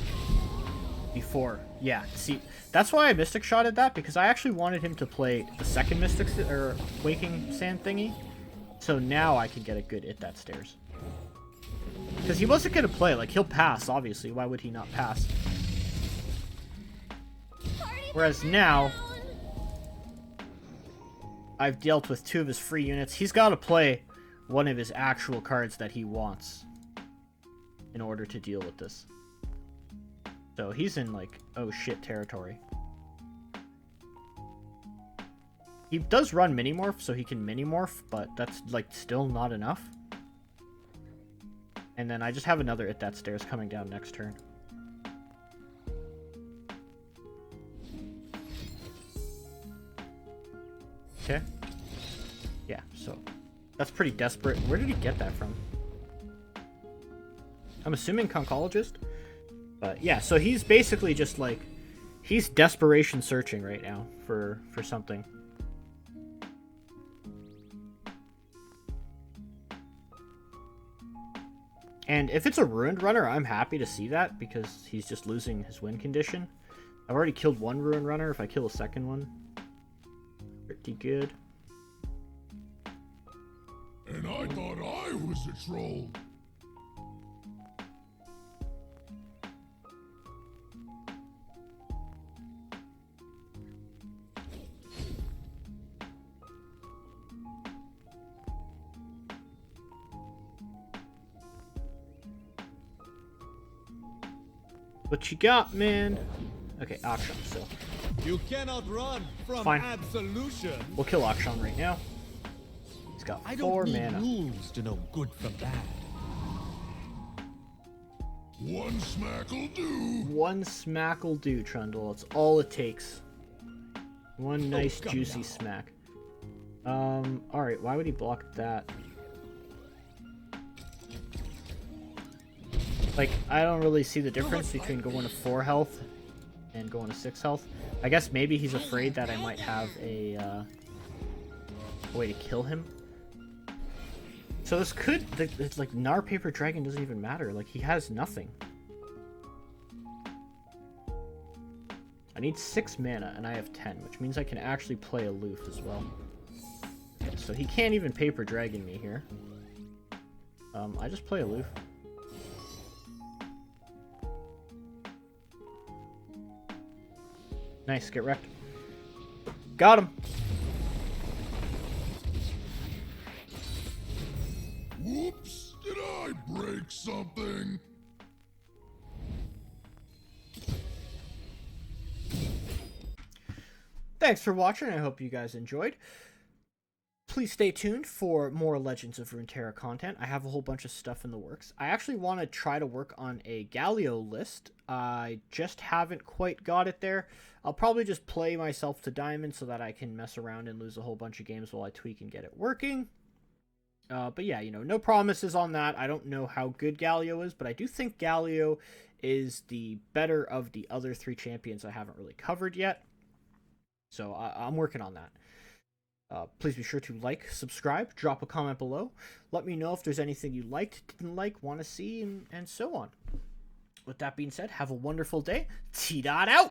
before. Yeah, see, that's why I Mystic Shotted that, because I actually wanted him to play the second Waking Sand thingy. So now I can get a good hit that stairs. Because he wasn't gonna play, like, he'll pass, obviously. Why would he not pass? Whereas now, I've dealt with 2 of his free units. He's got to play one of his actual cards that he wants in order to deal with this. So he's in, like, oh shit territory. He does run Minimorph, so he can Minimorph, but that's, like, still not enough. And then I just have another It That Stairs coming down next turn. Okay. Yeah, so that's pretty desperate. Where did he get that from? I'm assuming Concologist? But yeah, so he's basically just like, he's desperation searching right now for something. And if it's a Ruined Runner, I'm happy to see that, because he's just losing his win condition. I've already killed 1 Ruined Runner. If I kill a second one, pretty good. And I thought I was a troll. What you got, man? Okay, Akshan still. You cannot run from Fine. absolution. We'll kill Akshan right now. He's got 4 mana. Rules to know good from bad. One smack'll do. 1 smack'll do, Trundle. That's all it takes. 1 nice juicy smack. Alright, why would he block that? Like, I don't really see the difference between going to 4 health and going to 6 health. I guess maybe he's afraid that I might have a way to kill him. So this could, it's like Gnar Paper Dragon doesn't even matter. Like, he has nothing. I need 6 mana and I have 10, which means I can actually play Aloof as well. Okay, so he can't even Paper Dragon me here. I just play Aloof. Nice, get wrecked. Got him! Whoops! Did I break something? Thanks for watching. I hope you guys enjoyed. Please stay tuned for more Legends of Runeterra content. I have a whole bunch of stuff in the works. I actually want to try to work on a Galio list. I just haven't quite got it there. I'll probably just play myself to Diamond so that I can mess around and lose a whole bunch of games while I tweak and get it working. But yeah, you know, no promises on that. I don't know how good Galio is, but I do think Galio is the better of the other 3 champions I haven't really covered yet. So I'm working on that. Please be sure to like, subscribe, drop a comment below. Let me know if there's anything you liked, didn't like, want to see, and so on. With that being said, have a wonderful day. T-Dot out!